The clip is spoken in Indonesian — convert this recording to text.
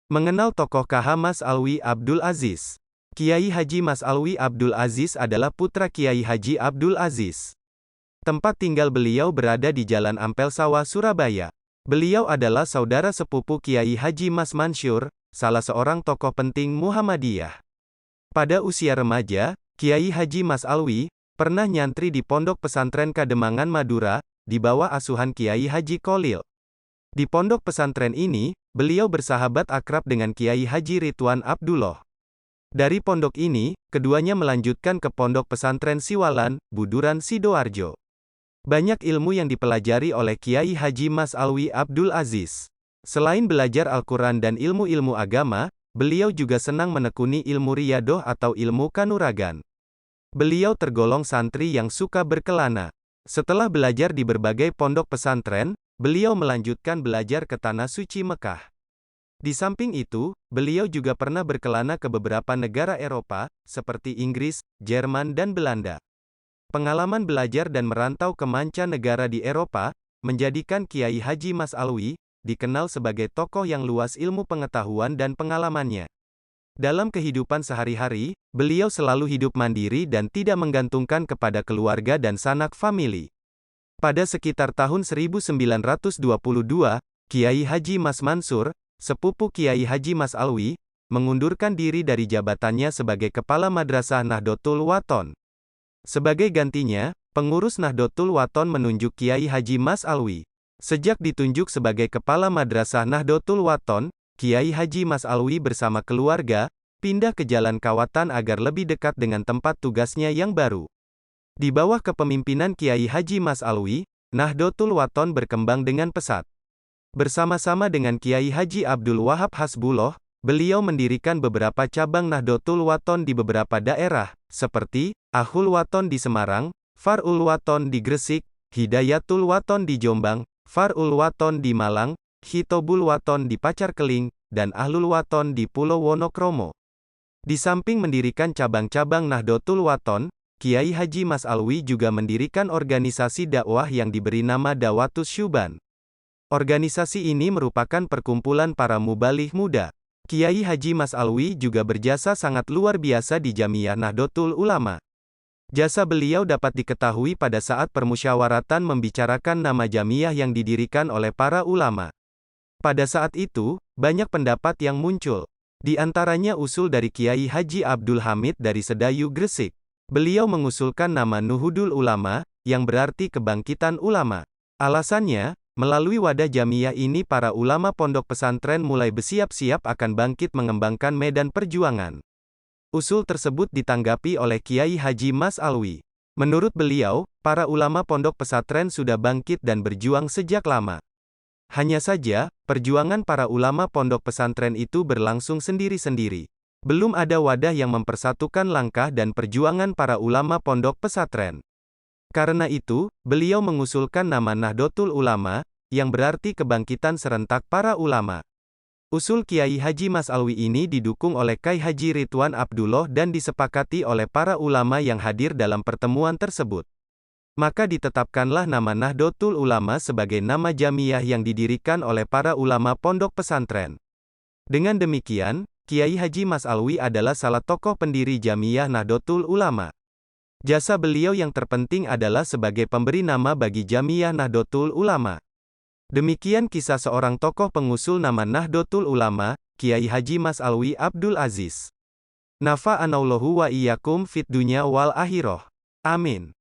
Mengenal tokoh KH Mas Alwi Abdul Aziz. Kiai Haji Mas Alwi Abdul Aziz adalah putra Kiai Haji Abdul Aziz. Tempat tinggal beliau berada di Jalan Ampel Sawah, Surabaya. Beliau adalah saudara sepupu Kiai Haji Mas Mansyur, salah seorang tokoh penting Muhammadiyah. Pada usia remaja, Kiai Haji Mas Alwi pernah nyantri di Pondok Pesantren Kademangan Madura, di bawah asuhan Kiai Haji Kholil. Di pondok pesantren ini, beliau bersahabat akrab dengan Kiai Haji Ridwan Abdullah. Dari pondok ini, keduanya melanjutkan ke Pondok Pesantren Siwalan, Buduran Sidoarjo. Banyak ilmu yang dipelajari oleh Kiai Haji Mas Alwi Abdul Aziz. Selain belajar Al-Quran dan ilmu-ilmu agama, beliau juga senang menekuni ilmu riyadoh atau ilmu kanuragan. Beliau tergolong santri yang suka berkelana. Setelah belajar di berbagai pondok pesantren, beliau melanjutkan belajar ke Tanah Suci Mekah. Di samping itu, beliau juga pernah berkelana ke beberapa negara Eropa, seperti Inggris, Jerman dan Belanda. Pengalaman belajar dan merantau ke mancanegara di Eropa, menjadikan Kiai Haji Mas Alwi dikenal sebagai tokoh yang luas ilmu pengetahuan dan pengalamannya. Dalam kehidupan sehari-hari, beliau selalu hidup mandiri dan tidak menggantungkan kepada keluarga dan sanak famili. Pada sekitar tahun 1922, Kiai Haji Mas Mansur, sepupu Kiai Haji Mas Alwi, mengundurkan diri dari jabatannya sebagai Kepala Madrasah Nahdlatul Wathon. Sebagai gantinya, pengurus Nahdlatul Wathon menunjuk Kiai Haji Mas Alwi. Sejak ditunjuk sebagai Kepala Madrasah Nahdlatul Wathon, Kiai Haji Mas Alwi bersama keluarga, pindah ke Jalan Kawatan agar lebih dekat dengan tempat tugasnya yang baru. Di bawah kepemimpinan Kiai Haji Mas Alwi, Nahdlatul Wathon berkembang dengan pesat. Bersama-sama dengan Kiai Haji Abdul Wahab Hasbullah, beliau mendirikan beberapa cabang Nahdlatul Wathon di beberapa daerah, seperti Ahul Wathon di Semarang, Farul Wathon di Gresik, Hidayatul Wathon di Jombang, Farul Wathon di Malang, Hitobul Wathon di Pacarkeling, dan Ahlul Wathon di Pulau Wonokromo. Di samping mendirikan cabang-cabang Nahdlatul Wathon, Kiai Haji Mas Alwi juga mendirikan organisasi dakwah yang diberi nama Dawatus Syuban. Organisasi ini merupakan perkumpulan para mubaligh muda. Kiai Haji Mas Alwi juga berjasa sangat luar biasa di Jamiyah Nahdlatul Ulama. Jasa beliau dapat diketahui pada saat permusyawaratan membicarakan nama jamiyah yang didirikan oleh para ulama. Pada saat itu, banyak pendapat yang muncul. Di antaranya usul dari Kiai Haji Abdul Hamid dari Sedayu, Gresik. Beliau mengusulkan nama Nuhudul Ulama, yang berarti kebangkitan ulama. Alasannya, melalui wadah jamiyah ini para ulama pondok pesantren mulai bersiap-siap akan bangkit mengembangkan medan perjuangan. Usul tersebut ditanggapi oleh Kiai Haji Mas Alwi. Menurut beliau, para ulama pondok pesantren sudah bangkit dan berjuang sejak lama. Hanya saja, perjuangan para ulama pondok pesantren itu berlangsung sendiri-sendiri. Belum ada wadah yang mempersatukan langkah dan perjuangan para ulama pondok pesantren. Karena itu, beliau mengusulkan nama Nahdlatul Ulama, yang berarti kebangkitan serentak para ulama. Usul Kiai Haji Mas Alwi ini didukung oleh Kiai Haji Ridwan Abdullah dan disepakati oleh para ulama yang hadir dalam pertemuan tersebut. Maka ditetapkanlah nama Nahdlatul Ulama sebagai nama jamiyah yang didirikan oleh para ulama pondok pesantren. Dengan demikian, Kiai Haji Mas Alwi adalah salah tokoh pendiri Jamiyah Nahdlatul Ulama. Jasa beliau yang terpenting adalah sebagai pemberi nama bagi Jamiyah Nahdlatul Ulama. Demikian kisah seorang tokoh pengusul nama Nahdlatul Ulama, Kiai Haji Mas Alwi Abdul Aziz. Nafa'anallahu wa iyyakum fid dunya wal akhirah. Amin.